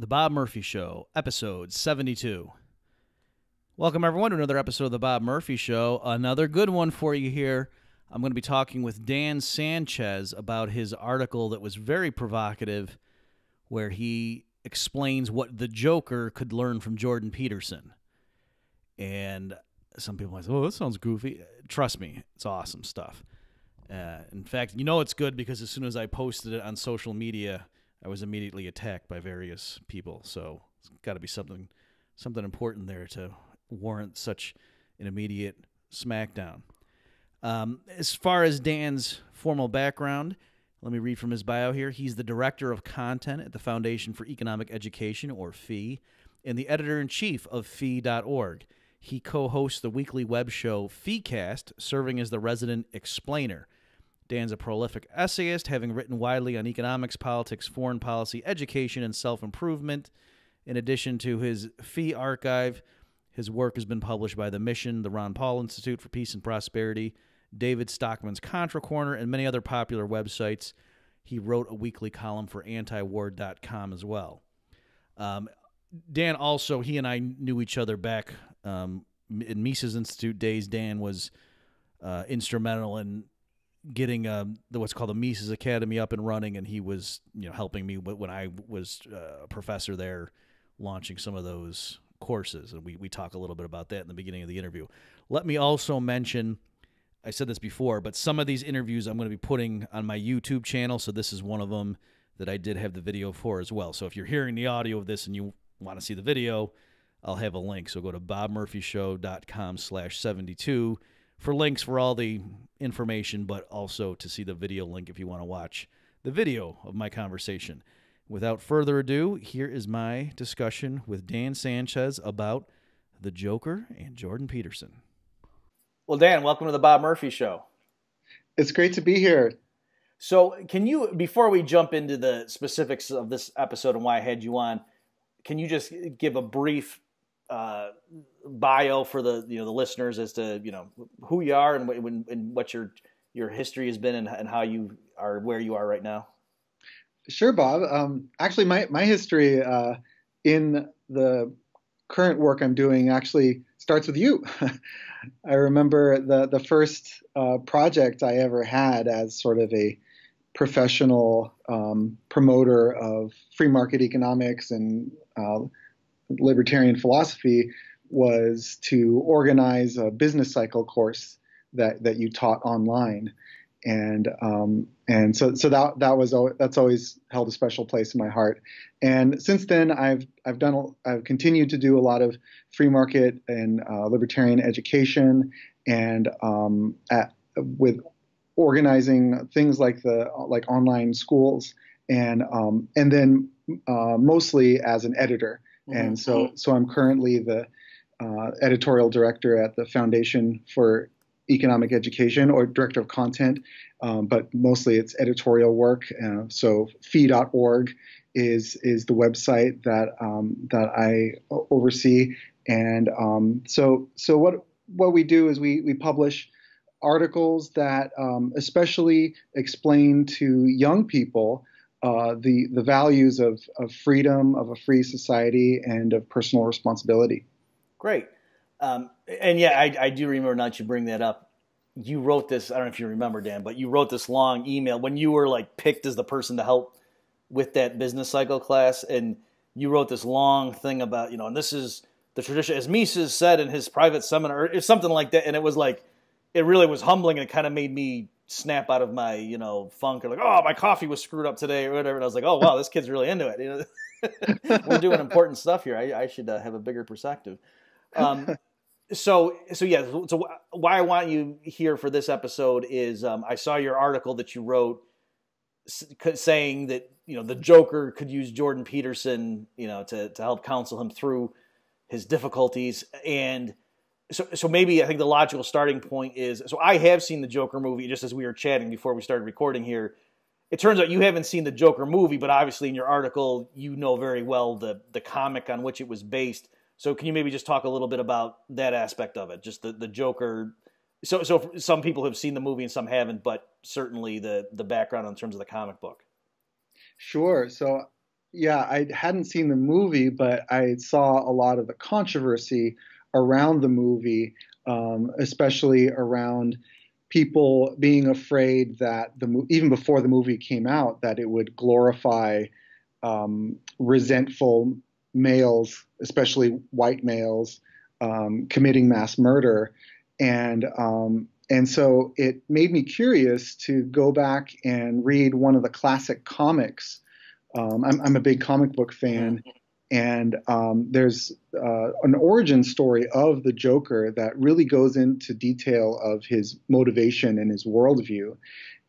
The Bob Murphy Show, episode 72. Welcome, everyone, to another episode of The Bob Murphy Show. Another good one for you here. I'm going to be talking with Dan Sanchez about his article that was very provocative, where he explains what the Joker could learn from Jordan Peterson. And some people might say, oh, that sounds goofy. Trust me, it's awesome stuff. In fact, you know it's good because as soon as I posted it on social media, I was immediately attacked by various people. So it's got to be something important there to warrant such an immediate smackdown. As far as Dan's formal background, let me read from his bio here. He's the Director of Content at the Foundation for Economic Education, or FEE, and the Editor-in-Chief of FEE.org. He co-hosts the weekly web show FEEcast, serving as the resident explainer. Dan's a prolific essayist, having written widely on economics, politics, foreign policy, education, and self-improvement. In addition to his FEE archive, his work has been published by The Mission, the Ron Paul Institute for Peace and Prosperity, David Stockman's Contra Corner, and many other popular websites. He wrote a weekly column for antiwar.com as well. Dan also, he and I knew each other back in Mises Institute days. Dan was instrumental in getting what's called the Mises Academy up and running, and he was helping me when I was a professor there, launching some of those courses, and we talk a little bit about that in the beginning of the interview. Let me also mention, I said this before, but some of these interviews I'm going to be putting on my YouTube channel, so this is one of them that I did have the video for as well. So if you're hearing the audio of this and you want to see the video, I'll have a link. So go to bobmurphyshow.com/72 for links for all the information, but also to see the video link if you want to watch the video of my conversation. Without further ado, here is my discussion with Dan Sanchez about the Joker and Jordan Peterson. Well, Dan, welcome to the Bob Murphy Show. It's great to be here. So can you, before we jump into the specifics of this episode and why I had you on, can you just give a brief bio for the the listeners as to who you are and what your history has been and how you are where you are right now? Sure, Bob. Actually, my history in the current work I'm doing actually starts with you. I remember the first project I ever had as sort of a professional promoter of free market economics and libertarian philosophy was to organize a business cycle course that you taught online, and so that's always held a special place in my heart. And since then, I've continued to do a lot of free market and libertarian education, and with organizing things like online schools, and then mostly as an editor. And so I'm currently the editorial director at the Foundation for Economic Education, or director of content, but mostly it's editorial work. So FEE.org is the website that I oversee. And so what we do is we publish articles that especially explain to young people the values of freedom, of a free society, and of personal responsibility. Great. And yeah, I do remember, now that you bring that up, you wrote this, I don't know if you remember, Dan, but you wrote this long email when you were picked as the person to help with that business cycle class, and you wrote this long thing about, and this is the tradition, as Mises said in his private seminar, or something like that, and it was it really was humbling, and it kind of made me snap out of my, funk, or oh, my coffee was screwed up today, or whatever, and I was like, oh, wow, this kid's really into it. We're doing important stuff here. I should have a bigger perspective. So why I want you here for this episode is I saw your article that you wrote saying that the Joker could use Jordan Peterson to help counsel him through his difficulties, and so maybe I think the logical starting point is, so I have seen the Joker movie just as we were chatting before we started recording here. It turns out you haven't seen the Joker movie, but obviously in your article you know very well the comic on which it was based. So can you maybe just talk a little bit about that aspect of it, just the Joker? So some people have seen the movie and some haven't, but certainly the background in terms of the comic book. Sure. So Yeah, I hadn't seen the movie, but I saw a lot of the controversy around the movie, especially around people being afraid that even before the movie came out, that it would glorify resentful males, especially white males, committing mass murder, and so it made me curious to go back and read one of the classic comics. I'm a big comic book Hmm. fan, and there's an origin story of the Joker that really goes into detail of his motivation and his worldview.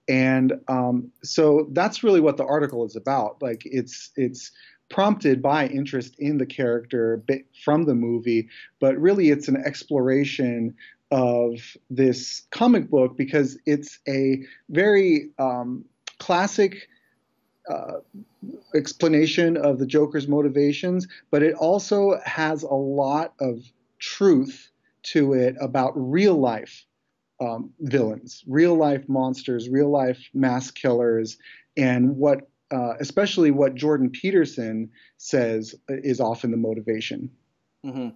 And so that's really what the article is about. Like it's prompted by interest in the character from the movie, but really it's an exploration of this comic book because it's a very classic uh, explanation of the Joker's motivations, but it also has a lot of truth to it about real life villains, real life monsters, real life mass killers, and especially what Jordan Peterson says is often the motivation. Hmm.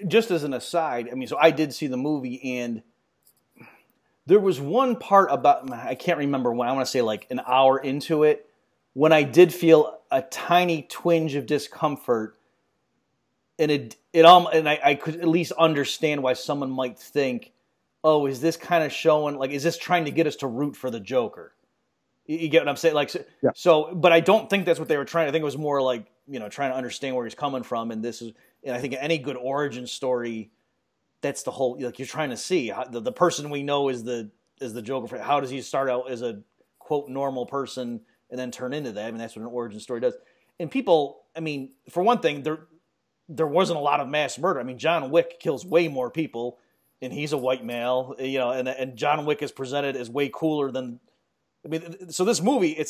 Just as an aside, I mean, so I did see the movie, and there was one part about, I can't remember when, I want to say like an hour into it, when I did feel a tiny twinge of discomfort, and I could at least understand why someone might think, oh, is this kind of showing, like, is this trying to get us to root for the Joker? You get what I'm saying? Like, Yeah. but I don't think that's what they were trying. I think it was more like, trying to understand where he's coming from. And I think any good origin story, that's the whole, like, you're trying to see how, the person we know is the Joker. How does he start out as a quote normal person and then turn into that? I mean, that's what an origin story does. And people, I mean, for one thing, there wasn't a lot of mass murder. I mean, John Wick kills way more people, and he's a white male, and John Wick is presented as way cooler than. I mean, so this movie,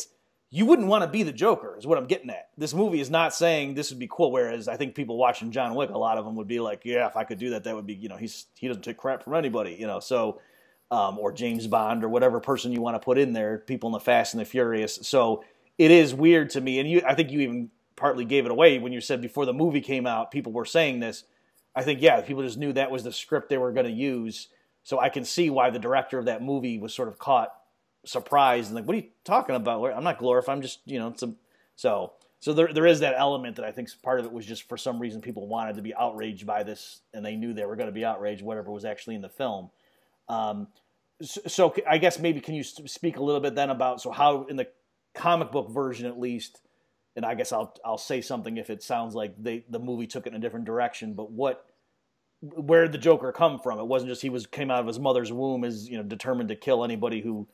you wouldn't want to be the Joker, is what I'm getting at. This movie is not saying this would be cool. Whereas I think people watching John Wick, a lot of them would be like, yeah, if I could do that, that would be, he doesn't take crap from anybody, So, or James Bond or whatever person you want to put in there, people in the Fast and the Furious. So it is weird to me, and I think you even partly gave it away when you said before the movie came out, people were saying this. I think, yeah, people just knew that was the script they were going to use. So I can see why the director of that movie was sort of caught surprised and like, what are you talking about? I'm not glorifying. I'm just, so there is that element that I think part of it was just for some reason people wanted to be outraged by this, and they knew they were going to be outraged, whatever was actually in the film. So I guess maybe can you speak a little bit then about how in the comic book version at least, and I guess I'll say something if it sounds like the movie took it in a different direction, but where did the Joker come from? It wasn't just came out of his mother's womb as determined to kill anybody who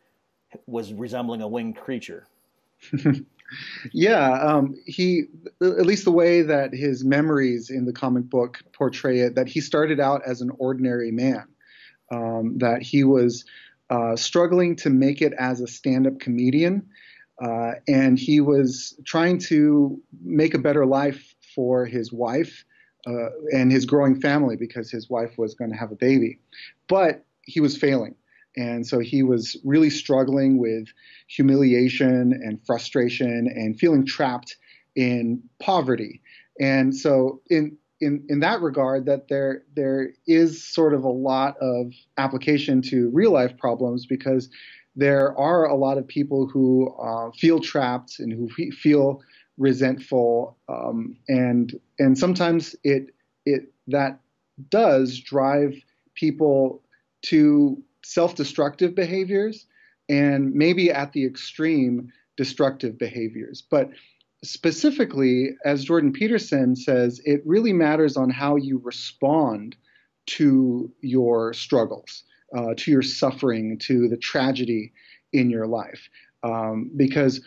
was resembling a winged creature. Yeah, he at least the way that his memories in the comic book portray it, that he started out as an ordinary man, that he was struggling to make it as a stand-up comedian, and he was trying to make a better life for his wife and his growing family because his wife was going to have a baby, but he was failing. And so he was really struggling with humiliation and frustration and feeling trapped in poverty. And so in that regard, that there is sort of a lot of application to real life problems because there are a lot of people who feel trapped and who feel resentful, and sometimes it that does drive people to self-destructive behaviors and maybe at the extreme destructive behaviors. But specifically, as Jordan Peterson says, it really matters on how you respond to your struggles, to your suffering, to the tragedy in your life. Because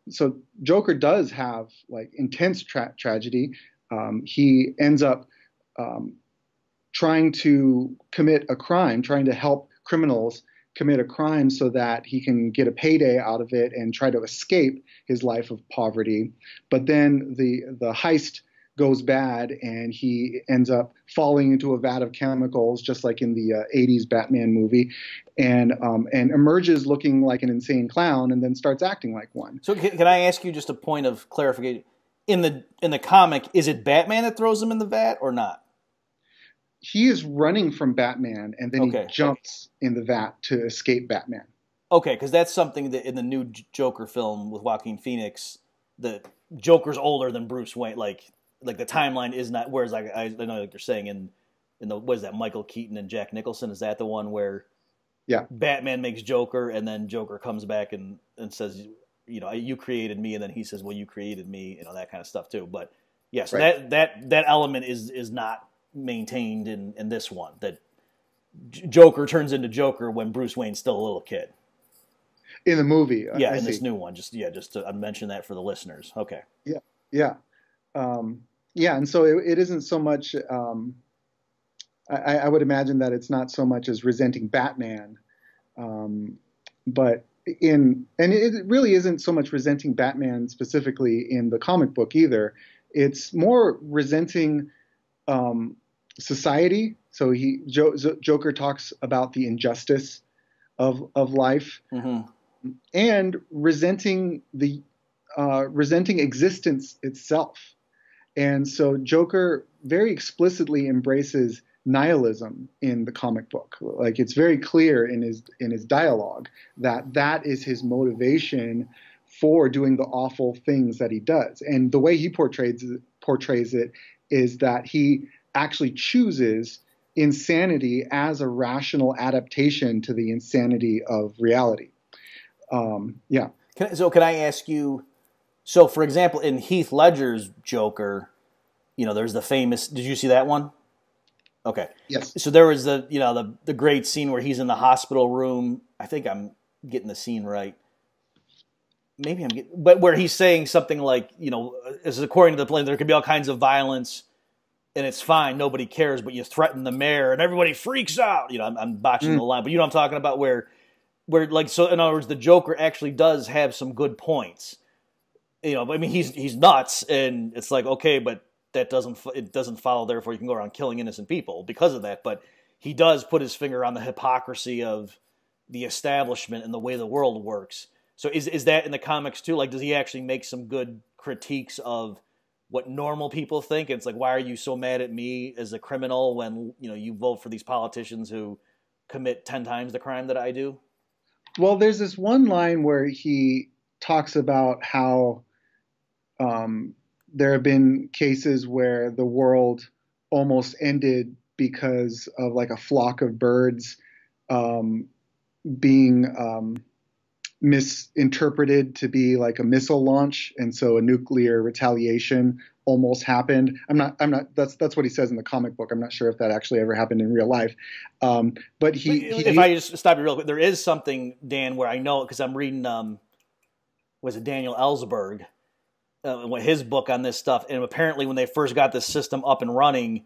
so Joker does have like intense tragedy. He ends up trying to commit a crime, trying to help criminals commit a crime so that he can get a payday out of it and try to escape his life of poverty. But then the heist goes bad and he ends up falling into a vat of chemicals, just like in the 80s Batman movie, and emerges looking like an insane clown and then starts acting like one. So can I ask you just a point of clarification? In the comic, is it Batman that throws him in the vat or not? He is running from Batman and then he jumps in the vat to escape Batman. Okay, because that's something that in the new Joker film with Joaquin Phoenix, the Joker's older than Bruce Wayne. Like the timeline is not. Whereas I know like you're saying in the what is that, Michael Keaton and Jack Nicholson, is that the one where Batman makes Joker and then Joker comes back and says, you created me, and then he says, well, you created me, that kind of stuff too. But yeah, so that element is not maintained in this one. That Joker turns into Joker when Bruce Wayne's still a little kid. In the movie, in this new one, just to mention that for the listeners. Okay. Yeah, and so it isn't so much. I would imagine that it's not so much as resenting Batman, but it really isn't so much resenting Batman specifically in the comic book either. It's more resenting society. So Joker talks about the injustice of life. Mm-hmm. And resenting existence itself. And so Joker very explicitly embraces nihilism in the comic book. Like, it's very clear in his dialogue that is his motivation for doing the awful things that he does. And the way he portrays it is that he actually chooses insanity as a rational adaptation to the insanity of reality. Can I ask you? So, for example, in Heath Ledger's Joker, there's the famous. Did you see that one? Okay. Yes. So there was the great scene where he's in the hospital room. I think I'm getting the scene right. Maybe but where he's saying something like, as according to the plan, there could be all kinds of violence, and it's fine, nobody cares, but you threaten the mayor, and everybody freaks out. I'm botching the line, but I'm talking about where so in other words, the Joker actually does have some good points. But I mean, he's nuts, and it's like, okay, but it doesn't follow. Therefore, you can go around killing innocent people because of that. But he does put his finger on the hypocrisy of the establishment and the way the world works. So is that in the comics too? Like, does he actually make some good critiques of what normal people think? It's like, why are you so mad at me as a criminal when you vote for these politicians who commit 10 times the crime that I do? Well, there's this one line where he talks about how there have been cases where the world almost ended because of like a flock of birds being misinterpreted to be like a missile launch, and so a nuclear retaliation almost happened. I'm not. That's what he says in the comic book. I'm not sure if that actually ever happened in real life. But if I just stop you real quick, there is something, Dan, where I know because I'm reading. Was it Daniel Ellsberg? His book on this stuff, and apparently when they first got this system up and running,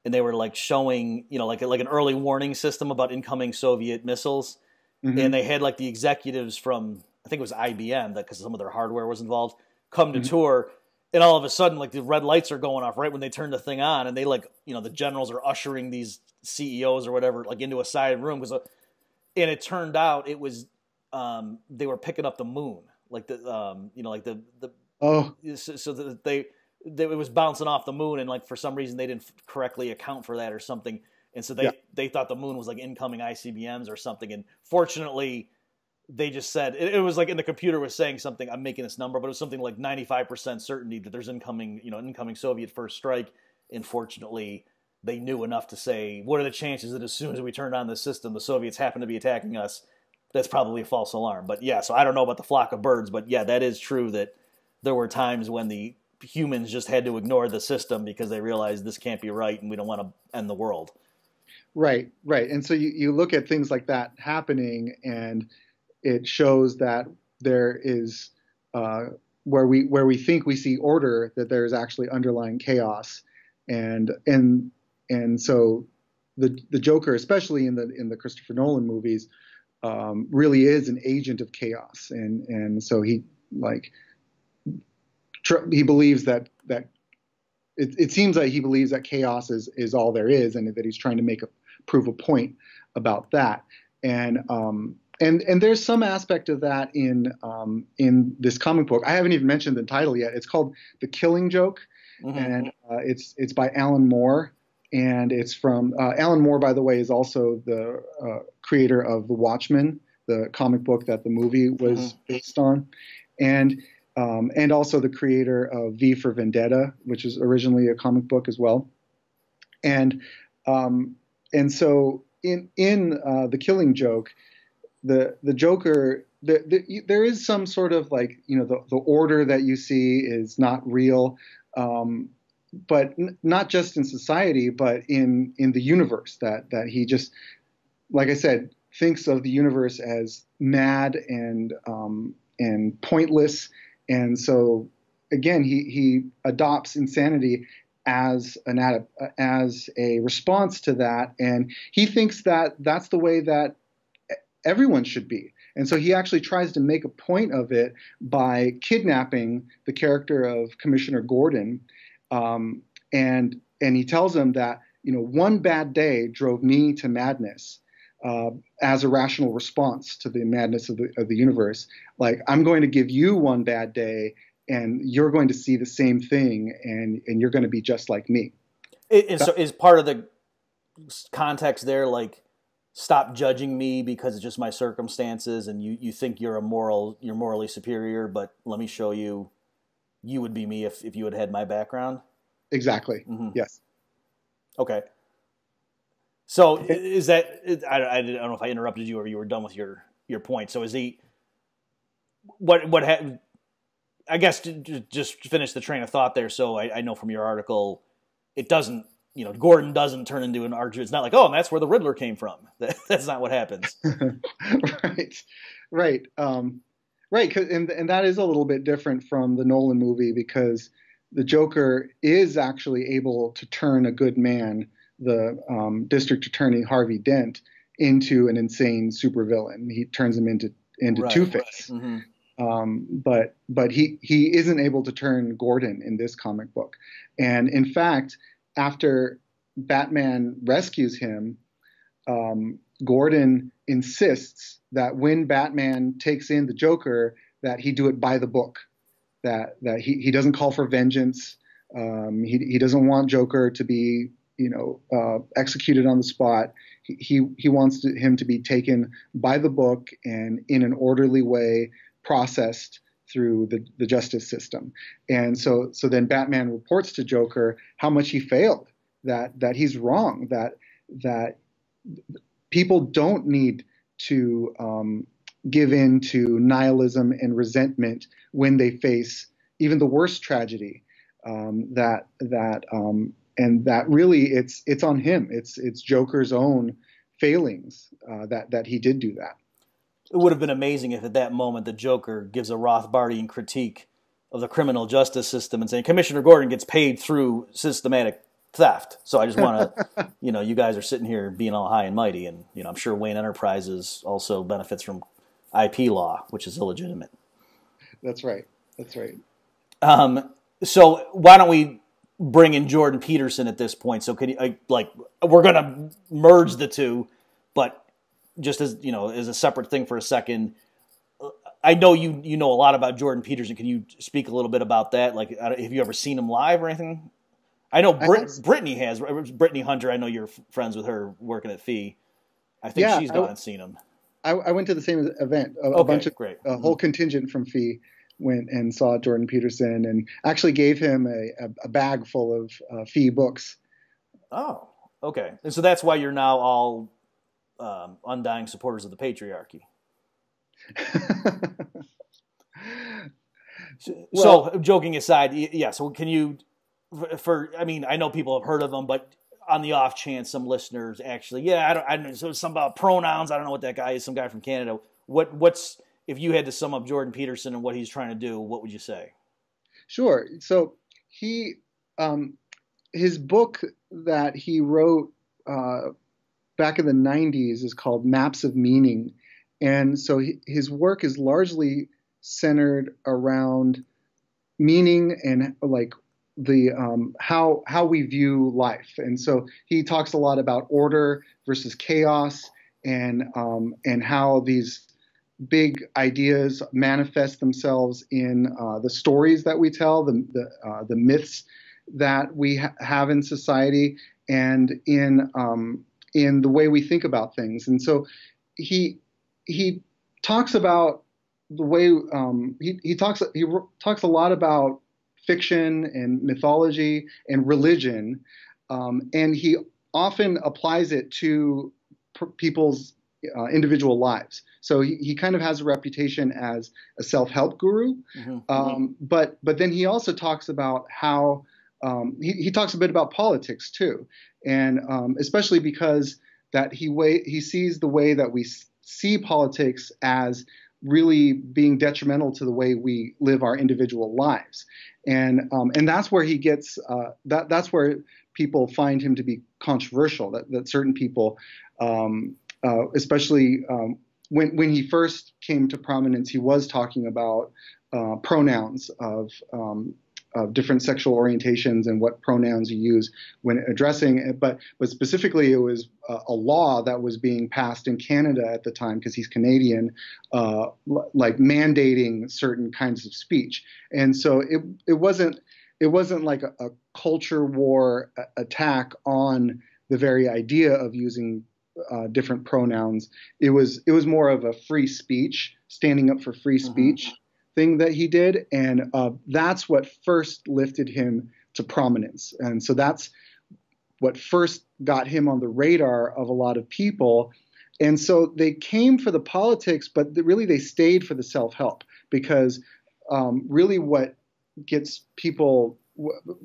and they were like showing, like an early warning system about incoming Soviet missiles, and they had like the executives from, I think it was IBM, because some of their hardware was involved, come to tour. And all of a sudden, like, the red lights are going off right when they turn the thing on, and they the generals are ushering these CEOs or whatever like into a side room and it turned out it was they were picking up the moon, like the so that it was bouncing off the moon, and like for some reason they didn't correctly account for that or something, and so they thought the moon was like incoming ICBMs or something, and fortunately. They just said it was like, in the computer was saying something. I'm making this number, but it was something like 95% certainty that there's incoming Soviet first strike. And fortunately, they knew enough to say, what are the chances that as soon as we turned on the system, the Soviets happen to be attacking us? That's probably a false alarm. But yeah, so I don't know about the flock of birds, but yeah, that is true that there were times when the humans just had to ignore the system because they realized this can't be right and we don't want to end the world. Right. And so you look at things like that happening, and it shows that there is where we think we see order, that there is actually underlying chaos, and so the Joker, especially in the Christopher Nolan movies, really is an agent of chaos, and so he believes that it seems like he believes that chaos is all there is, and that he's trying to prove a point about that. And there's some aspect of that in this comic book. I haven't even mentioned the title yet. It's called The Killing Joke, and it's by Alan Moore, and it's from Alan Moore, by the way, is also the creator of The Watchmen, the comic book that the movie was based on, and also the creator of V for Vendetta, which is originally a comic book as well, and so in The Killing Joke, the Joker, there is some sort of like, the order that you see is not real, but not just in society, but in the universe, that he just, like I said, thinks of the universe as mad and pointless. And so again, he adopts insanity as a response to that, and he thinks that that's the way that everyone should be. And so he actually tries to make a point of it by kidnapping the character of Commissioner Gordon, and he tells him that, one bad day drove me to madness, as a rational response to the madness of the universe. Like, I'm going to give you one bad day, and you're going to see the same thing, and you're going to be just like me. So is part of the context there, like, stop judging me because it's just my circumstances, and you think you're morally superior, but let me show you would be me if you had my background? Exactly. Yes. Okay. So is that, I don't know if I interrupted you or you were done with your point. So is I guess to just finish the train of thought there. So I know from your article, it doesn't, Gordon doesn't turn into an archer. It's not like, oh, and that's where the Riddler came from. That's not what happens. Right. Right. And that is a little bit different from the Nolan movie, because the Joker is actually able to turn a good man, the district attorney Harvey Dent, into an insane supervillain. He turns him into Right. Two-Face. But he isn't able to turn Gordon in this comic book. And in fact, after Batman rescues him, Gordon insists that when Batman takes in the Joker, that he do it by the book, that he doesn't call for vengeance. He doesn't want Joker to be, executed on the spot. He wants him to be taken by the book and in an orderly way processed through the justice system. And so then Batman reports to Joker how much he failed, that he's wrong, that people don't need to give in to nihilism and resentment when they face even the worst tragedy. And that really it's on him. It's Joker's own failings that he did do that. It would have been amazing if at that moment the Joker gives a Rothbardian critique of the criminal justice system and saying Commissioner Gordon gets paid through systematic theft. So I just want to, you guys are sitting here being all high and mighty, and I'm sure Wayne Enterprises also benefits from IP law, which is illegitimate. That's right. So why don't we bring in Jordan Peterson at this point? So can you, we're going to merge the two, but just as as a separate thing for a second, I know you know a lot about Jordan Peterson. Can you speak a little bit about that? Like, have you ever seen him live or anything? I know Brittany has. Brittany Hunter, I know you're friends with her working at Fee. I think she's gone and seen him. I went to the same event. A whole contingent from Fee went and saw Jordan Peterson and actually gave him a bag full of Fee books. Oh, okay. And so that's why you're now all undying supporters of the patriarchy. So joking aside, yeah. So can you, I know people have heard of him, but on the off chance some listeners actually, I don't. So something about pronouns. I don't know what that guy is. Some guy from Canada. What's if you had to sum up Jordan Peterson and what he's trying to do? What would you say? Sure. So he, his book that he wrote back in the 90s is called Maps of Meaning. And so his work is largely centered around meaning and like the how we view life. And so he talks a lot about order versus chaos, and how these big ideas manifest themselves in the stories that we tell, the myths that we have in society, and in the way we think about things. And so he talks about the way he talks a lot about fiction and mythology and religion, and he often applies it to people's individual lives. So he kind of has a reputation as a self-help guru, but then he also talks about how he talks a bit about politics too, and especially because that he sees the way that we see politics as really being detrimental to the way we live our individual lives, and that's where he gets that's where people find him to be controversial. That certain people, especially when he first came to prominence, he was talking about pronouns of different sexual orientations and what pronouns you use when addressing it. But specifically, it was a law that was being passed in Canada at the time, because he's Canadian, like mandating certain kinds of speech. And so it wasn't like a culture war attack on the very idea of using different pronouns. It was more of a free speech, standing up for free speech thing that he did, and that's what first lifted him to prominence. And so that's what first got him on the radar of a lot of people. And so they came for the politics, but really they stayed for the self-help, because really what gets people,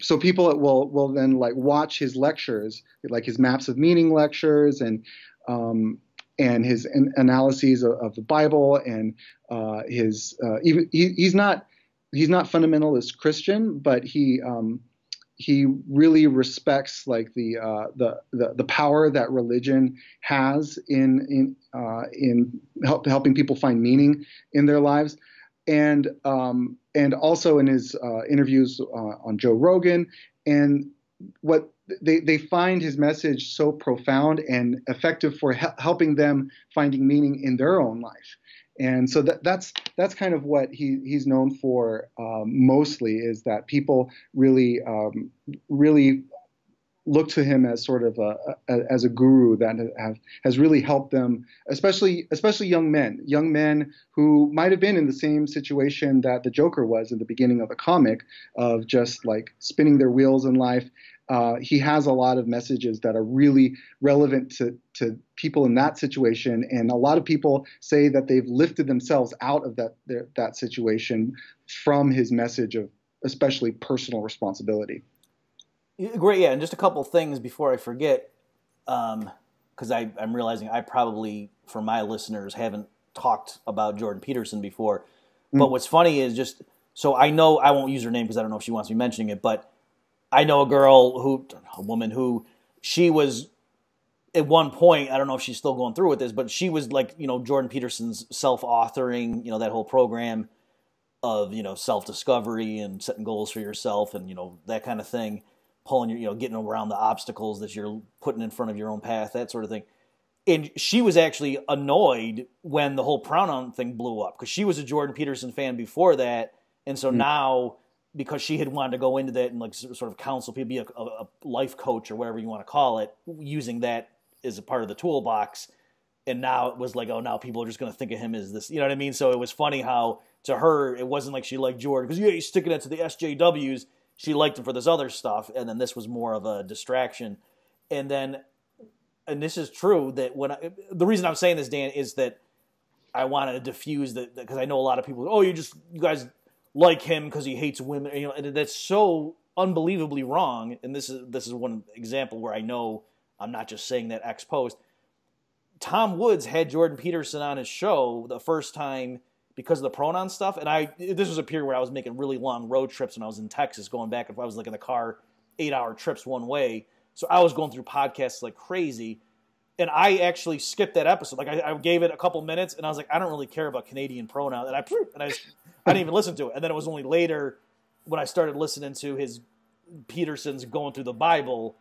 so people will then like watch his lectures, like his Maps of Meaning lectures, and his analyses of the Bible, and he's not fundamentalist Christian, but he really respects like the power that religion has in helping people find meaning in their lives, and also in his interviews on Joe Rogan. And what they find his message so profound and effective for helping them finding meaning in their own life. And so that's kind of what he's known for mostly, is that people really look to him as sort of as a guru that has really helped them, especially young men who might have been in the same situation that the Joker was in the beginning of the comic, of just like spinning their wheels in life. He has a lot of messages that are really relevant to people in that situation, and a lot of people say that they've lifted themselves out of that situation from his message of especially personal responsibility. Great, yeah, and just a couple things before I forget, because I'm realizing I probably, for my listeners, haven't talked about Jordan Peterson before. But what's funny is just, so I know, I won't use her name because I don't know if she wants me mentioning it, but I know a woman who, she was, at one point, I don't know if she's still going through with this, but she was like, Jordan Peterson's self-authoring, that whole program of, self-discovery and setting goals for yourself and, that kind of thing. Pulling your, getting around the obstacles that you're putting in front of your own path, that sort of thing. And she was actually annoyed when the whole pronoun thing blew up, because she was a Jordan Peterson fan before that. And so now, because she had wanted to go into that and like sort of counsel people, be a life coach or whatever you want to call it, using that as a part of the toolbox. And now it was like, oh, now people are just going to think of him as this, you know what I mean? So it was funny how to her, it wasn't like she liked Jordan, because he's sticking it to the SJWs. She liked him for this other stuff, and then this was more of a distraction. And this is true, that the reason I'm saying this, Dan, is that I want to diffuse that, because I know a lot of people, you guys like him because he hates women, and that's so unbelievably wrong. And this is one example where I know I'm not just saying that ex post. Tom Woods had Jordan Peterson on his show the first time because of the pronoun stuff. And this was a period where I was making really long road trips when I was in Texas, going back, if I was like in the car, 8-hour trips one way. So I was going through podcasts like crazy. And I actually skipped that episode. Like I gave it a couple minutes and I was like, I don't really care about Canadian pronouns. And I didn't even listen to it. And then it was only later when I started listening to his Peterson's going through the Bible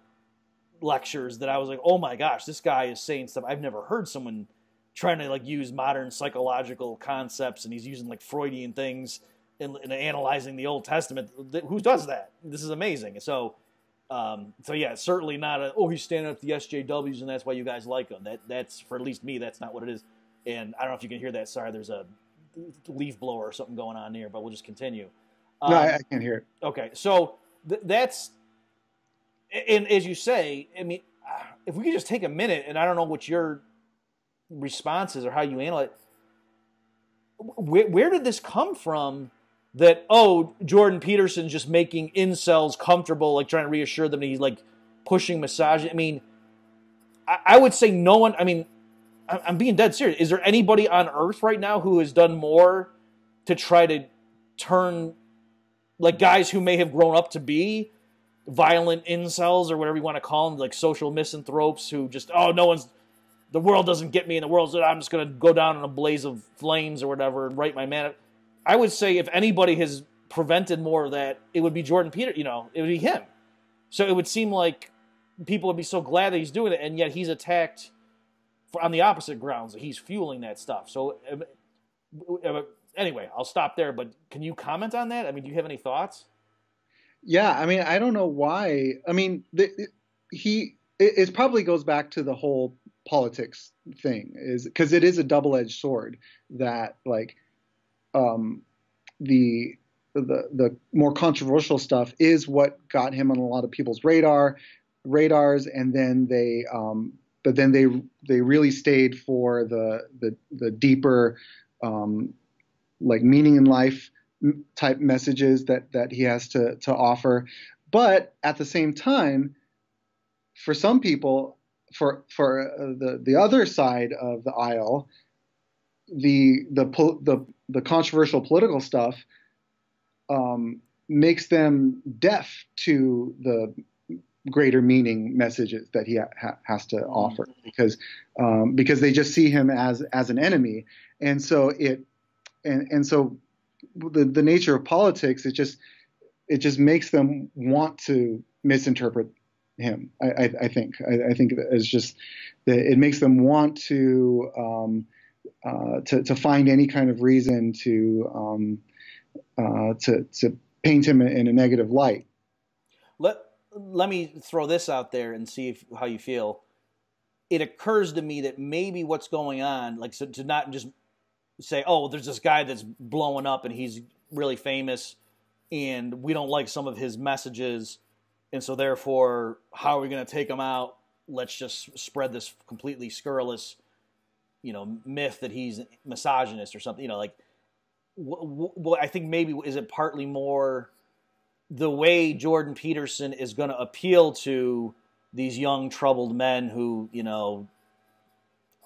lectures that I was like, oh my gosh, this guy is saying stuff I've never heard someone trying to like use modern psychological concepts, and he's using like Freudian things and analyzing the Old Testament. Who does that? This is amazing. So yeah, certainly not he's standing up to the SJWs and that's why you guys like him. That's for at least me, that's not what it is. And I don't know if you can hear that. Sorry, there's a leaf blower or something going on here, but we'll just continue. No, I can't hear it. Okay, so that's, and as you say, I mean, if we could just take a minute, and I don't know what your response is or how you handle it, where did this come from that, Jordan Peterson's just making incels comfortable, like trying to reassure them that he's like pushing misogyny? I mean, I would say no one, I mean, I'm being dead serious. Is there anybody on earth right now who has done more to try to turn, like, guys who may have grown up to be violent incels or whatever you want to call them, like social misanthropes who just, the world doesn't get me, and I'm just going to go down in a blaze of flames or whatever and write my man. I would say if anybody has prevented more of that, it would be Jordan Peterson. It would be him. So it would seem like people would be so glad that he's doing it, and yet he's attacked on the opposite grounds, that he's fueling that stuff. So anyway, I'll stop there, but can you comment on that? I mean, do you have any thoughts? Yeah, I mean, I don't know why. I mean, it probably goes back to the whole politics thing, is because it is a double-edged sword that, like, the more controversial stuff is what got him on a lot of people's radars, and then they really stayed for the deeper, like, meaning in life type messages that he has to offer. But at the same time, for some people, for the other side of the aisle, the controversial political stuff makes them deaf to the greater meaning messages that he has to offer, because they just see him as an enemy. And so so the nature of politics, it just makes them want to misinterpret him. I think it's just that it makes them want to find any kind of reason to paint him in a negative light. Let me throw this out there and see how you feel. It occurs to me that maybe what's going on, like, so to not just say, there's this guy that's blowing up and he's really famous and we don't like some of his messages, and so therefore, how are we going to take him out? Let's just spread this completely scurrilous, myth that he's misogynist or something. Like, I think maybe is it partly more the way Jordan Peterson is going to appeal to these young troubled men who,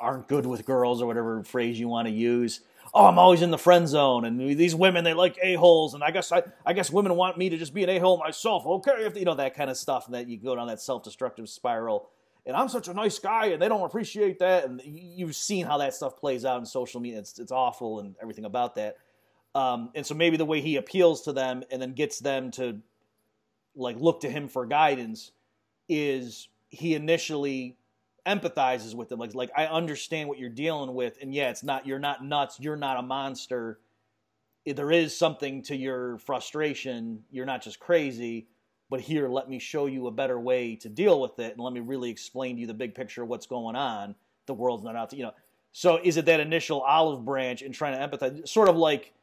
aren't good with girls or whatever phrase you want to use. I'm always in the friend zone, and these women, they like a-holes, and I guess women want me to just be an a-hole myself. Okay, that kind of stuff, and that you go down that self-destructive spiral. And I'm such a nice guy, and they don't appreciate that. And you've seen how that stuff plays out in social media. It's awful and everything about that. And so maybe the way he appeals to them and then gets them to, like, look to him for guidance is he initially empathizes with them. Like, I understand what you're dealing with, and yeah, you're not nuts, you're not a monster. There is something to your frustration. You're not just crazy, but here, let me show you a better way to deal with it, and let me really explain to you the big picture of what's going on. The world's not out to, So is it that initial olive branch and trying to empathize? Sort of like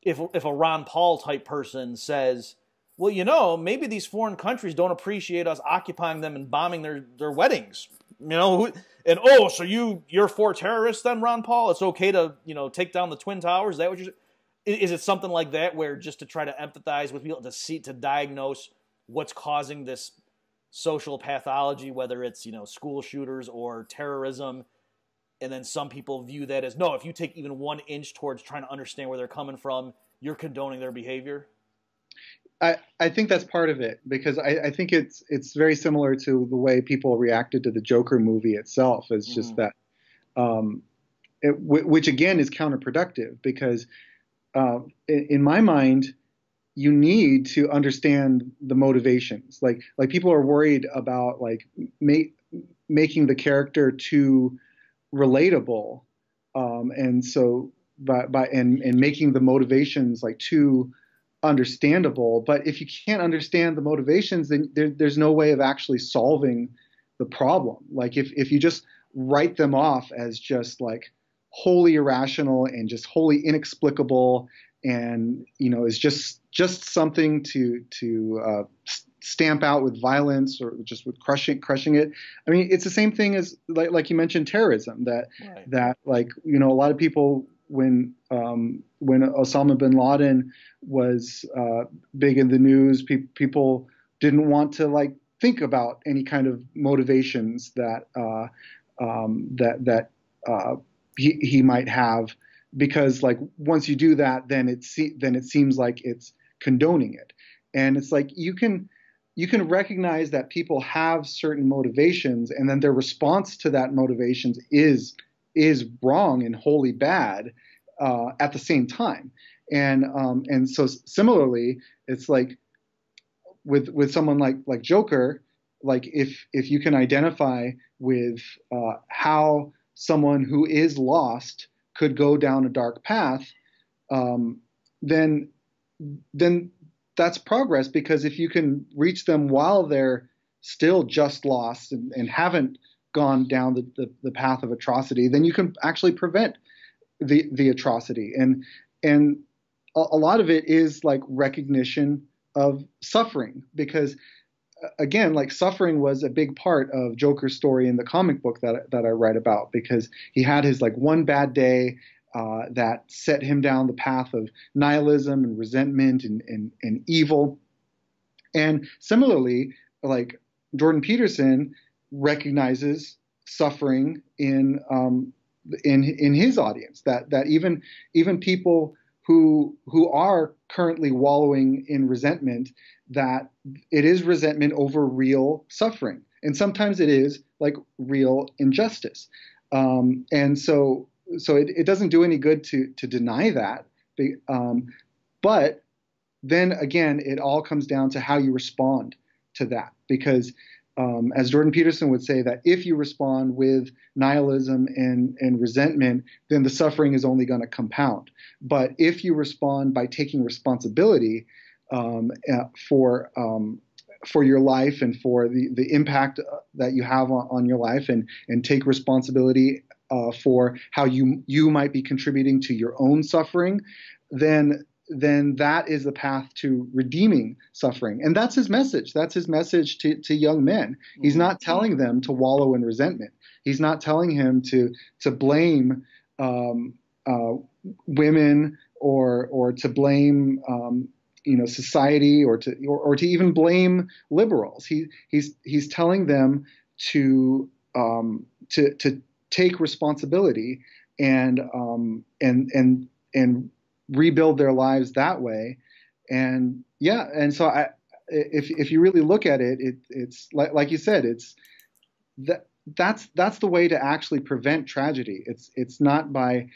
if a Ron Paul type person says, well, maybe these foreign countries don't appreciate us occupying them and bombing their weddings. And so you're for terrorists then, Ron Paul? It's okay to, take down the Twin Towers? Is that what you're saying? Is it something like that, where just to try to empathize with people, to diagnose what's causing this social pathology, whether it's, school shooters or terrorism, and then some people view that as, no, if you take even 1 inch towards trying to understand where they're coming from, you're condoning their behavior? I think that's part of it, because I think it's very similar to the way people reacted to the Joker movie itself. It's just that, which again is counterproductive, because in my mind, you need to understand the motivations. Like people are worried about like making the character too relatable, and so and making the motivations like too understandable. But if you can't understand the motivations, then there's no way of actually solving the problem. Like if you just write them off as just like wholly irrational and just wholly inexplicable, and is just something to stamp out with violence or just with crushing it. I mean, it's the same thing as like you mentioned terrorism. Right. That like a lot of people when Osama bin Laden was big in the news, people didn't want to like think about any kind of motivations that he might have, because like once you do that, then it seems like it's condoning it. And it's like you can recognize that people have certain motivations, and then their response to that motivations is wrong and wholly bad at the same time. And so similarly, it's like with someone like Joker, like if you can identify with how someone who is lost could go down a dark path, then that's progress, because if you can reach them while they're still just lost and haven't gone down the path of atrocity, then you can actually prevent the atrocity. And a lot of it is like recognition of suffering, because again, like suffering was a big part of Joker's story in the comic book that I write about, because he had his like one bad day that set him down the path of nihilism and resentment and evil. And similarly, like Jordan Peterson recognizes suffering in his audience, that even people who are currently wallowing in resentment, that it is resentment over real suffering, and sometimes it is like real injustice. And so it doesn't do any good to deny that. But then again, it all comes down to how you respond to that, because as Jordan Peterson would say, that if you respond with nihilism and resentment, then the suffering is only going to compound. But if you respond by taking responsibility for your life and for the impact that you have on your life, and take responsibility for how you might be contributing to your own suffering, then that is the path to redeeming suffering. And that's his message. That's his message to young men. He's not telling them to wallow in resentment. He's not telling him to blame women or to blame society, or to even blame liberals. He's telling them to take responsibility and rebuild their lives that way. And so if you really look at it, it's like you said, it's that's the way to actually prevent tragedy. It's not by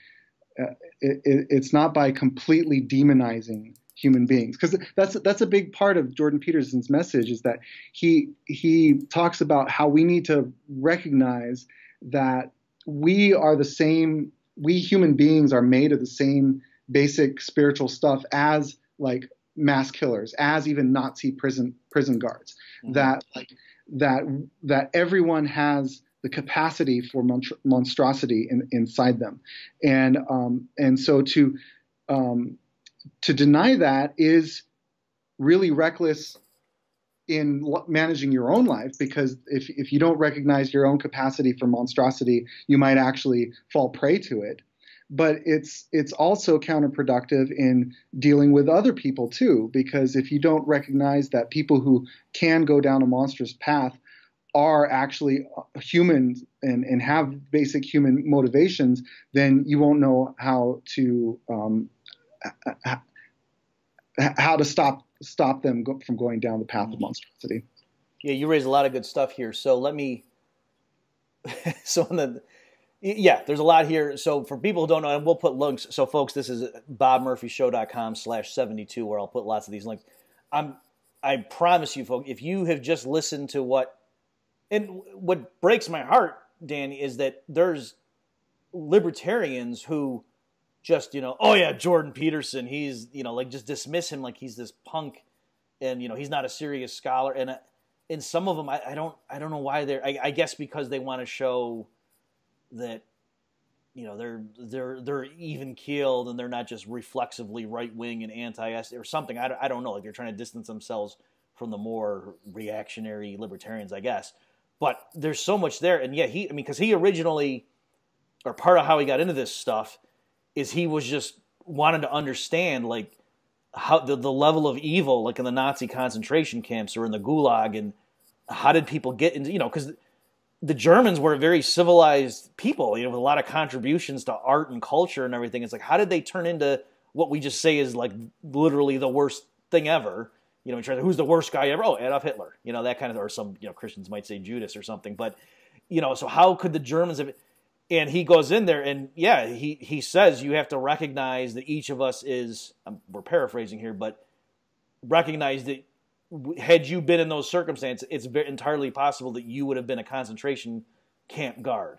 completely demonizing human beings, because that's a big part of Jordan Peterson's message, is that he talks about how we need to recognize that we human beings are made of the same basic spiritual stuff as like mass killers, as even Nazi prison guards. Mm-hmm. That everyone has the capacity for monstrosity inside them, and so to deny that is really reckless in managing your own life, because if you don't recognize your own capacity for monstrosity, you might actually fall prey to it. But it's also counterproductive in dealing with other people too, because if you don't recognize that people who can go down a monstrous path are actually humans and have basic human motivations, then you won't know how to stop them from going down the path of monstrosity. Yeah, you raise a lot of good stuff here. So let me. So Yeah, there's a lot here. So for people who don't know, and we'll put links. So folks, this is bobmurphyshow.com/72 where I'll put lots of these links. I promise you, folks, if you have just listened to what breaks my heart, Danny, is that there's libertarians who just, oh yeah, Jordan Peterson, he's, like just dismiss him like he's this punk and, he's not a serious scholar. And some of them, I don't know why I guess because they want to show that, they're even keeled and they're not just reflexively right wing and anti-S or something. I don't know. Like they're trying to distance themselves from the more reactionary libertarians, I guess. But there's so much there. And yeah, because he originally, or part of how he got into this stuff is he was just wanted to understand like how the level of evil, like in the Nazi concentration camps or in the Gulag, and how did people get into, because the Germans were a very civilized people, with a lot of contributions to art and culture and everything. It's like, how did they turn into what we just say is like literally the worst thing ever? Who's the worst guy ever? Oh, Adolf Hitler, that kind of, or some, Christians might say Judas or something. But, so how could the Germans have, and he goes in there and yeah, he says you have to recognize that each of us is, we're paraphrasing here, but recognize that had you been in those circumstances, it's entirely possible that you would have been a concentration camp guard.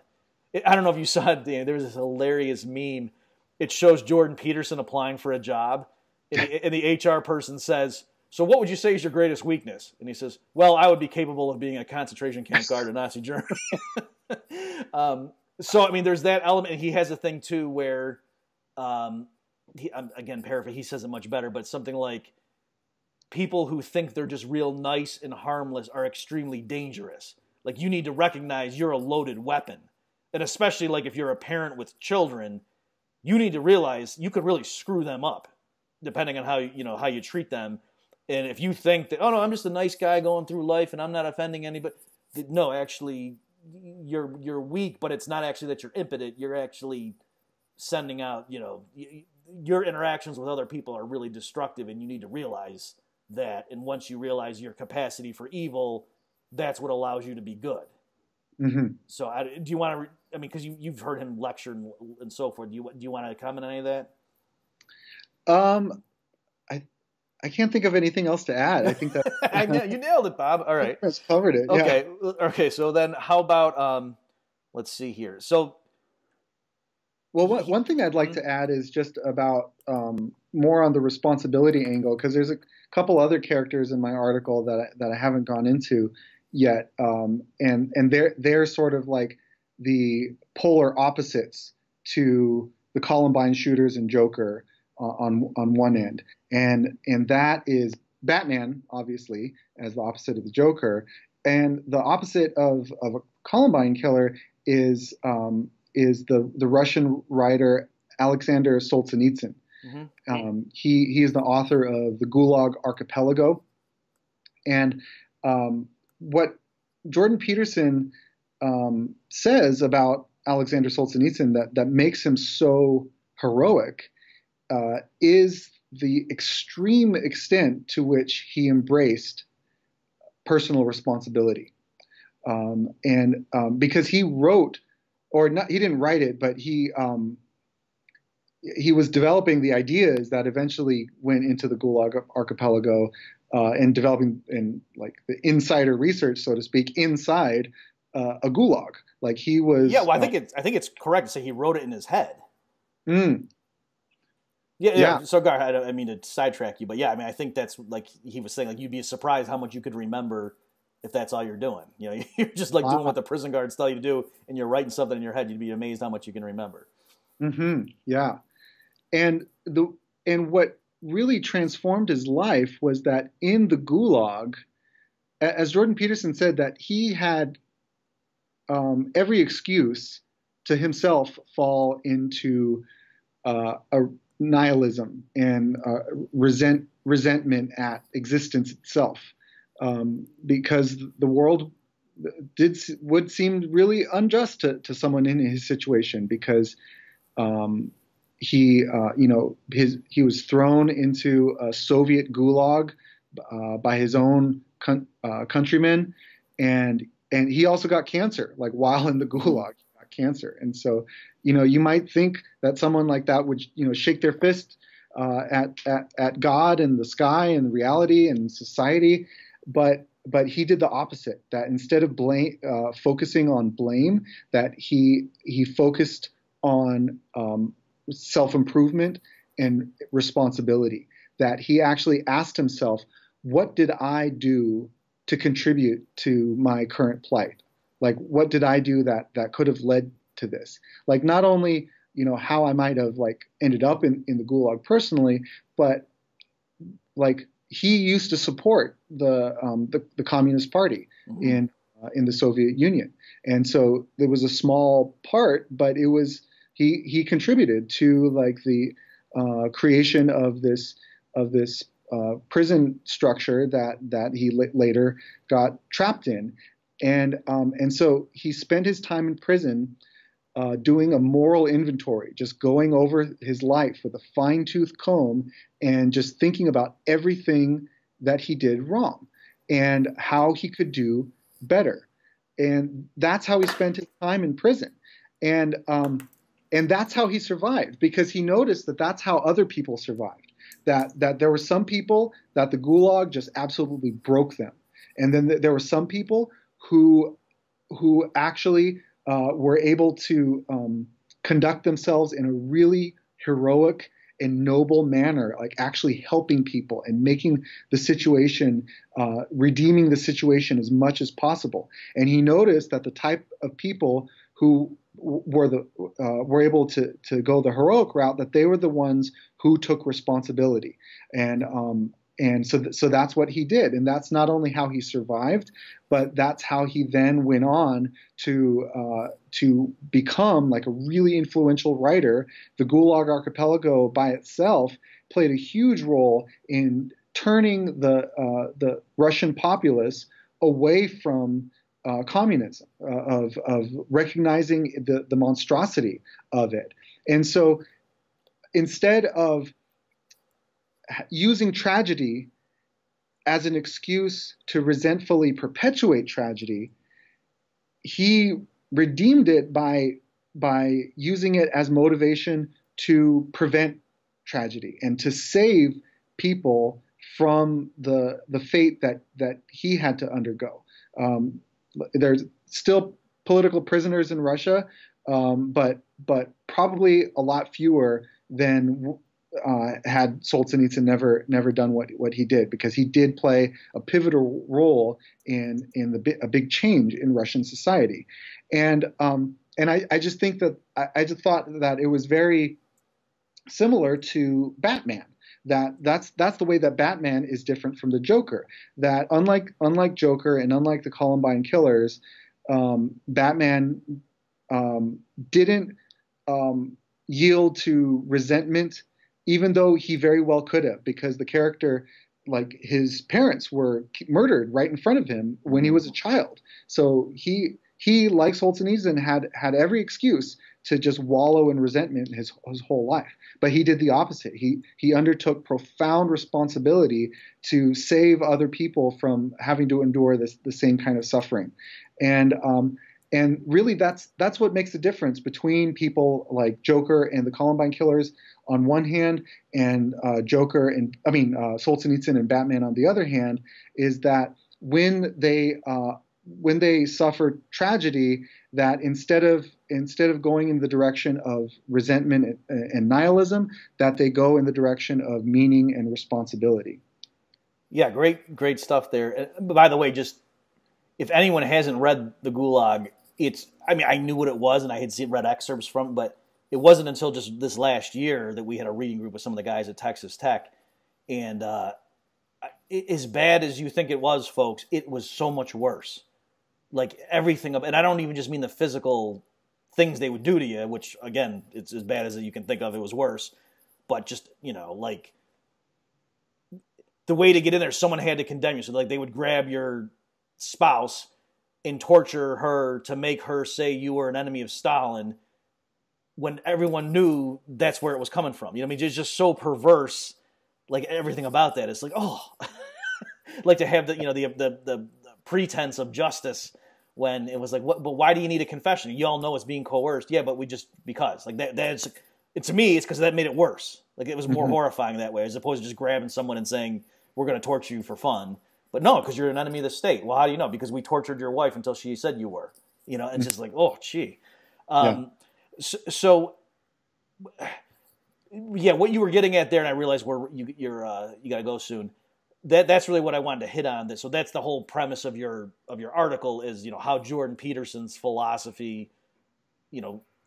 I don't know if you saw it, Dan. There was this hilarious meme. It shows Jordan Peterson applying for a job, and the HR person says, so what would you say is your greatest weakness? And he says, well, I would be capable of being a concentration camp guard in Nazi Germany. So, there's that element. And he has a thing, too, where, again, paraphrase, he says it much better, but something like, people who think they're just real nice and harmless are extremely dangerous. Like, you need to recognize you're a loaded weapon. And especially, like, if you're a parent with children, you need to realize you could really screw them up, depending on how you treat them. And if you think that, oh, no, I'm just a nice guy going through life and I'm not offending anybody. No, actually, you're weak, but it's not actually that you're impotent. You're actually sending out, your interactions with other people are really destructive, and you need to realize that. And once you realize your capacity for evil, that's what allows you to be good. Mm-hmm. So do you want to, because you've heard him lecture and so forth. Do you want to comment on any of that? I can't think of anything else to add. I think that I know, you nailed it, Bob. All right. That's covered it. Okay. Yeah. Okay. So then how about, let's see here. So, well, one thing I'd like to add is just about more on the responsibility angle, because there's a couple other characters in my article that I haven't gone into yet, and they're sort of like the polar opposites to the Columbine shooters and Joker on one end, and that is Batman, obviously, as the opposite of the Joker, and the opposite of a Columbine killer is the Russian writer Alexander Solzhenitsyn. Mm-hmm. He is the author of the Gulag Archipelago, and what Jordan Peterson says about Alexander Solzhenitsyn that makes him so heroic is the extreme extent to which he embraced personal responsibility, and because he wrote. Or not, he didn't write it, but he was developing the ideas that eventually went into the Gulag Archipelago, and developing in like the insider research, so to speak, inside a Gulag. Like he was. Yeah, well, I think it's correct to say he wrote it in his head. Mm. Yeah. So, Gar, I don't mean to sidetrack you, but yeah, I think that's like he was saying, like you'd be surprised how much you could remember if that's all you're doing. You're just like doing what the prison guards tell you to do, and you're writing something in your head. You'd be amazed how much you can remember. Mm-hmm. Yeah, and what really transformed his life was that in the Gulag, as Jordan Peterson said, that he had every excuse to himself fall into a nihilism and resentment at existence itself. Because the world would seem really unjust to someone in his situation, because he was thrown into a Soviet gulag by his own countrymen, and he also got cancer. Like while in the gulag, he got cancer. And so, you might think that someone like that would, shake their fist at God and the sky and reality and society, but he did the opposite. That instead of focusing on blame, that he focused on self-improvement and responsibility. That he actually asked himself, what did I do to contribute to my current plight? Like, what did I do that could have led to this? Like, not only, how I might have like ended up in the Gulag personally, but like he used to support the Communist Party in the Soviet Union. And so there was a small part, but it was, he contributed to like the creation of this prison structure that he later got trapped in. And so he spent his time in prison doing a moral inventory, just going over his life with a fine-tooth comb and just thinking about everything that he did wrong and how he could do better. And that's how he spent his time in prison. And that's how he survived, because he noticed that that's how other people survived. That there were some people that the Gulag just absolutely broke them. And then there were some people who actually were able to conduct themselves in a really heroic and noble manner, like actually helping people and making the situation, redeeming the situation as much as possible. And he noticed that the type of people who were able to go the heroic route, that they were the ones who took responsibility. And so that's what he did. And that's not only how he survived, but that's how he then went on to become like a really influential writer. The Gulag Archipelago by itself played a huge role in turning the Russian populace away from communism, of recognizing the monstrosity of it. And so instead of using tragedy as an excuse to resentfully perpetuate tragedy, he redeemed it by using it as motivation to prevent tragedy and to save people from the fate that he had to undergo. There's still political prisoners in Russia, but probably a lot fewer than had Solzhenitsyn never done what he did, because he did play a pivotal role in a big change in Russian society. And I just think that I just thought that it was very similar to Batman. That's the way that Batman is different from the Joker. That unlike Joker and unlike the Columbine killers, Batman didn't yield to resentment, even though he very well could have, because the character, like his parents were murdered right in front of him when he was a child. So he like Solzhenitsyn had every excuse to just wallow in resentment his whole life. But he did the opposite. He undertook profound responsibility to save other people from having to endure the same kind of suffering. And really that's what makes the difference between people like Joker and the Columbine killers on one hand, and Solzhenitsyn and Batman on the other hand, is that when they suffer tragedy, that instead of going in the direction of resentment and nihilism, that they go in the direction of meaning and responsibility. Yeah, great stuff there. By the way, just if anyone hasn't read The Gulag, I knew what it was and I had read excerpts from it, but it wasn't until just this last year that we had a reading group with some of the guys at Texas Tech. And as bad as you think it was, folks, it was so much worse. Like everything, and I don't even just mean the physical things they would do to you, which again, it's as bad as you can think of. It was worse, but just, like the way to get in there, someone had to condemn you. So like they would grab your spouse and torture her to make her say you were an enemy of Stalin, when everyone knew that's where it was coming from. It's just so perverse. Like everything about that, it's like, oh, like to have the pretense of justice when it was like, what? But why do you need a confession? You all know it's being coerced. Yeah, but because like that's it, to me, it's because that made it worse. Like it was more horrifying that way, as opposed to just grabbing someone and saying, we're going to torture you for fun. But no, because you're an enemy of the state. Well, how do you know? Because we tortured your wife until she said you were. It's just like, oh, gee. So, what you were getting at there, and I realize you got to go soon. That's really what I wanted to hit on. So that's the whole premise of your article is, how Jordan Peterson's philosophy,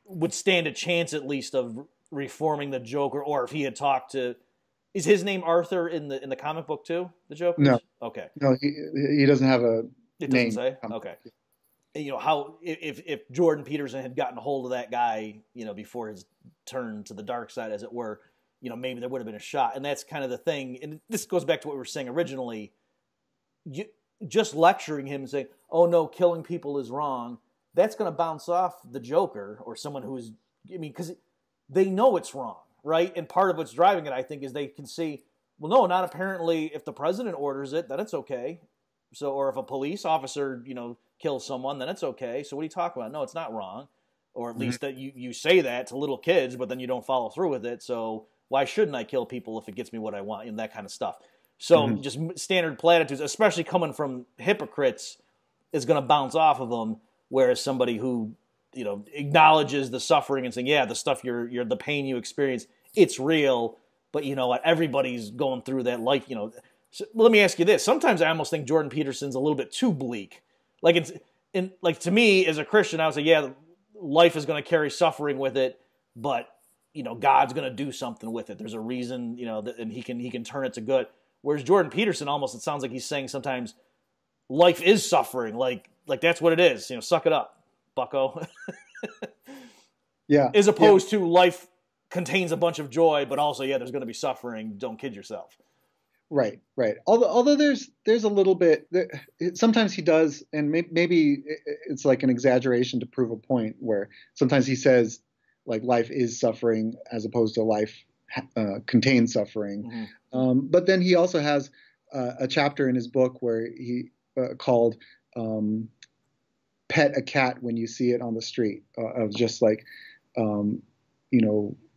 would stand a chance at least of reforming the Joker, or if he had talked to. Is his name Arthur in the comic book too? The Joker? No. Okay. No, he doesn't have a It name. doesn't say? Okay. How if Jordan Peterson had gotten a hold of that guy, before his turn to the dark side, as it were, maybe there would have been a shot. And that's kind of the thing. And this goes back to what we were saying originally. Just lecturing him and saying, oh, no, killing people is wrong, that's going to bounce off the Joker or someone who's, because they know it's wrong. Right? And part of what's driving it, I think, is they can see, well, no, not apparently. If the president orders it, then it's okay. So, or if a police officer, kills someone, then it's okay. So what are you talking about? No, it's not wrong. Or at least that you say that to little kids, but then you don't follow through with it. So why shouldn't I kill people if it gets me what I want? And that kind of stuff. So just standard platitudes, especially coming from hypocrites, is going to bounce off of them. Whereas somebody who, acknowledges the suffering and saying, yeah, the stuff the pain you experience, it's real, but you know what? Everybody's going through that life, So let me ask you this. Sometimes I almost think Jordan Peterson's a little bit too bleak. Like to me, as a Christian, I would say, yeah, life is going to carry suffering with it, but, God's going to do something with it. There's a reason, and he can turn it to good. Whereas Jordan Peterson, almost, it sounds like he's saying sometimes life is suffering. Like that's what it is. Suck it up, bucko. Yeah. As opposed to life contains a bunch of joy, but also, there's going to be suffering. Don't kid yourself. Right. Although there's a little bit. Sometimes he does, and maybe it's like an exaggeration to prove a point. Where sometimes he says, like, life is suffering as opposed to life contains suffering. But then he also has a chapter in his book where he called "Pet a Cat When You See It on the Street," of just like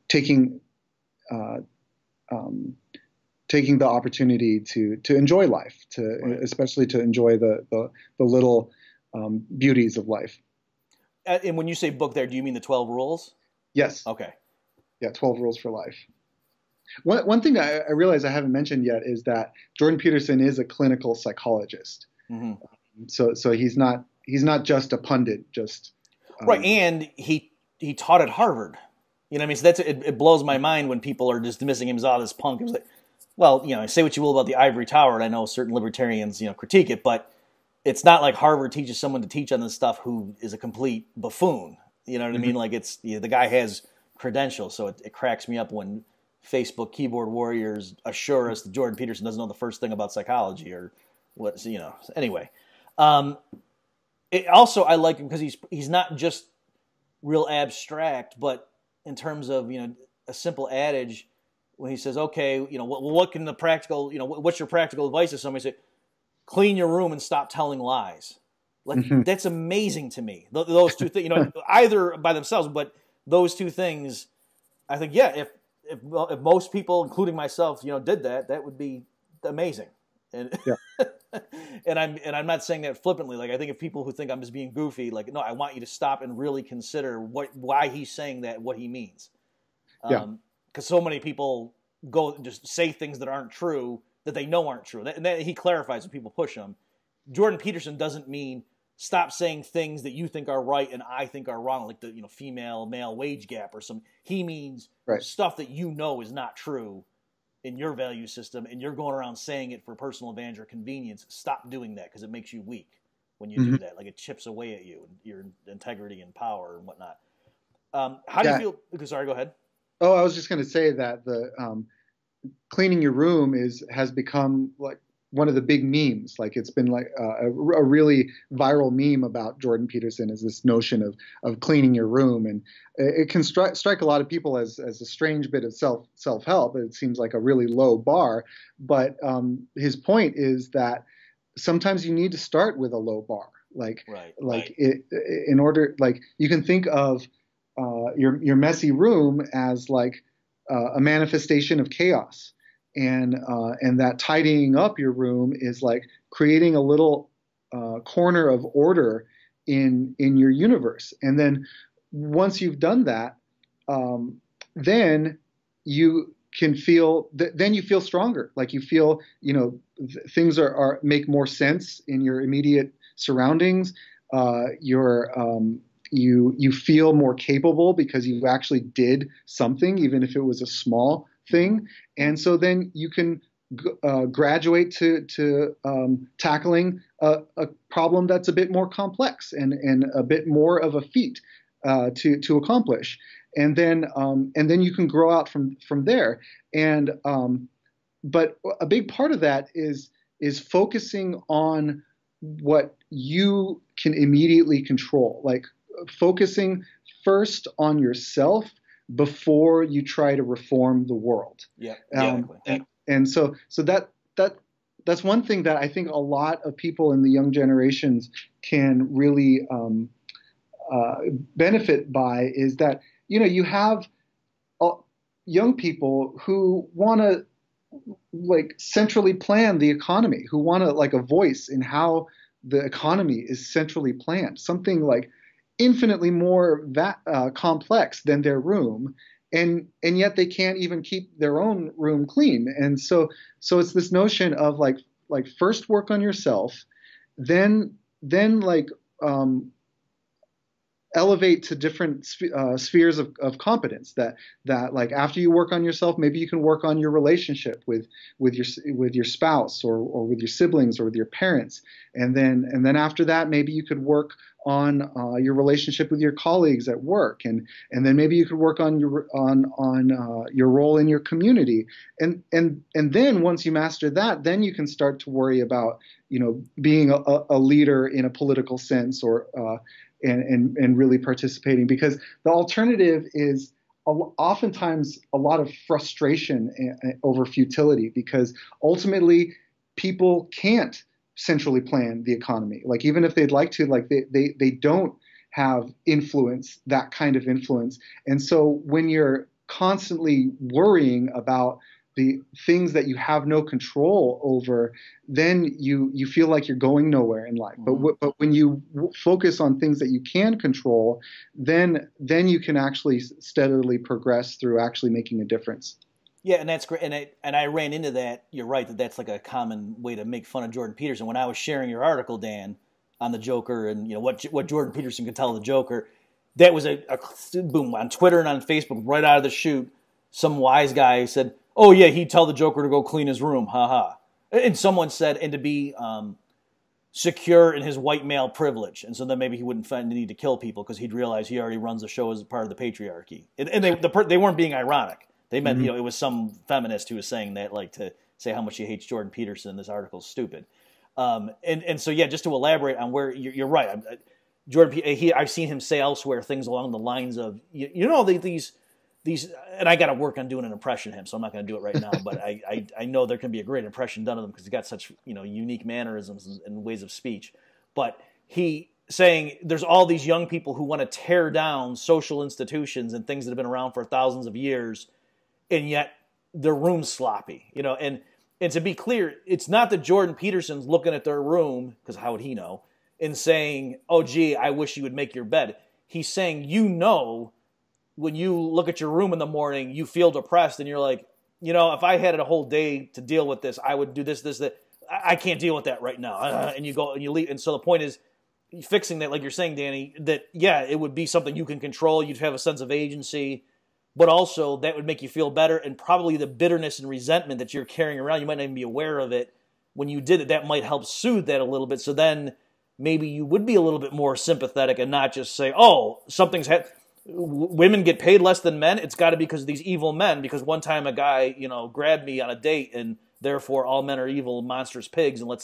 taking the opportunity to enjoy life, especially to enjoy the little beauties of life. And when you say book there, do you mean the 12 rules? Yes. Okay. Yeah, 12 rules for life. One thing I realize I haven't mentioned yet is that Jordan Peterson is a clinical psychologist. So he's not just a pundit. Right, and he taught at Harvard. So it blows my mind when people are dismissing him as this punk. It was like, well, say what you will about the ivory tower, and I know certain libertarians, critique it, but it's not like Harvard teaches someone to teach on this stuff who is a complete buffoon. You know what I mean? Like it's the guy has credentials, so it cracks me up when Facebook keyboard warriors assure us that Jordan Peterson doesn't know the first thing about psychology or what. Anyway, also I like him because he's not just real abstract, but in terms of a simple adage when he says, okay, what can the practical, what's your practical advice to somebody? Say, clean your room and stop telling lies. Like that's amazing to me. Those two things, either by themselves, but those two things, I think, if most people, including myself, did that, that would be amazing. And and I'm not saying that flippantly. Like I think if people who think I'm just being goofy, like no, I want you to stop and really consider why he's saying that, what he means. Because so many people go and just say things that aren't true that they know aren't true. And that he clarifies when people push him. Jordan Peterson doesn't mean stop saying things that you think are right and I think are wrong, like the female male wage gap or some. He means stuff that is not true in your value system, and you're going around saying it for personal advantage or convenience. Stop doing that because it makes you weak when you do that. Like it chips away at you and your integrity and power and whatnot. How do you feel? Sorry, go ahead. Oh, I was just going to say that the cleaning your room has become like one of the big memes. Like it's been like a really viral meme about Jordan Peterson, is this notion of cleaning your room, and it can strike a lot of people as a strange bit of self-help. It seems like a really low bar, but his point is that sometimes you need to start with a low bar. In order, like, you can think of your messy room as like a manifestation of chaos, and that tidying up your room is like creating a little corner of order in your universe. And then once you've done that, then you can feel then you feel stronger. Like, you feel, things are make more sense in your immediate surroundings. You feel more capable because you actually did something, even if it was a small thing. And so then you can graduate to tackling a problem that's a bit more complex and a bit more of a feat to accomplish. And then you can grow out from there. And but a big part of that is focusing on what you can immediately control, like focusing first on yourself before you try to reform the world. Yeah. And so that's one thing that I think a lot of people in the young generations can really benefit by, is that, you have young people who want to like centrally plan the economy, who want to like a voice in how the economy is centrally planned, something like infinitely more complex than their room, and yet they can't even keep their own room clean. And so it's this notion of like first work on yourself, then like elevate to different spheres of competence, that like after you work on yourself, maybe you can work on your relationship with your spouse or with your siblings or with your parents. And then after that, maybe you could work on your relationship with your colleagues at work. And then maybe you could work on your role in your community. And then once you master that, then you can start to worry about, being a leader in a political sense, or and really participating, because the alternative is oftentimes a lot of frustration over futility, because ultimately people can't centrally plan the economy. Like, even if they'd like to, like they don't have influence, that kind of influence. And so when you're constantly worrying about the things that you have no control over, then you feel like you're going nowhere in life. But when you focus on things that you can control, then you can actually steadily progress through actually making a difference. Yeah, and that's great. And I ran into that. You're right that's like a common way to make fun of Jordan Peterson. When I was sharing your article, Dan, on the Joker, and what Jordan Peterson could tell the Joker, that was a boom on Twitter and on Facebook right out of the chute. Some wise guy said, "Oh yeah, he'd tell the Joker to go clean his room, haha." And someone said, and to be secure in his white male privilege, and so then maybe he wouldn't find the need to kill people because he'd realize he already runs the show as a part of the patriarchy. And they weren't being ironic. They meant, it was some feminist who was saying that, like, to say how much he hates Jordan Peterson. This article's stupid. And so, yeah, just to elaborate on where you're right. Jordan, I've seen him say elsewhere things along the lines of, these, and I got to work on doing an impression of him, so I'm not going to do it right now. But I know there can be a great impression done of him because he's got such unique mannerisms and ways of speech. But he saying there's all these young people who want to tear down social institutions and things that have been around for thousands of years, and yet their room's sloppy, And to be clear, it's not that Jordan Peterson's looking at their room, because how would he know, and saying, "Oh, gee, I wish you would make your bed." He's saying, when you look at your room in the morning, you feel depressed, and you're like, if I had a whole day to deal with this, I would do this, that. I can't deal with that right now. And you go and you leave. And so the point is fixing that, like you're saying, Danny, that, yeah, it would be something you can control. You'd have a sense of agency, but also that would make you feel better. And probably the bitterness and resentment that you're carrying around, you might not even be aware of it. When you did it, that might help soothe that a little bit. So then maybe you would be a little bit more sympathetic and not just say, "Oh, something's happened. Women get paid less than men. It's got to be because of these evil men. Because one time a guy, grabbed me on a date, and therefore all men are evil, monstrous pigs." And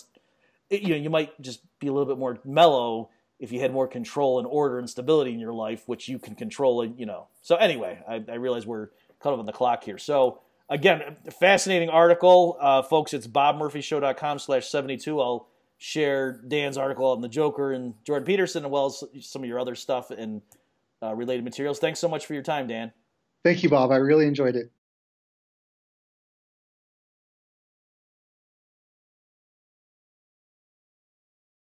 you might just be a little bit more mellow if you had more control and order and stability in your life, which you can control. So anyway, I realize we're cut off on the clock here. So again, fascinating article, folks. It's bobmurphyshow.com/72. I'll share Dan's article on the Joker and Jordan Peterson, as well as some of your other stuff and related materials. Thanks so much for your time, Dan. Thank you, Bob. I really enjoyed it.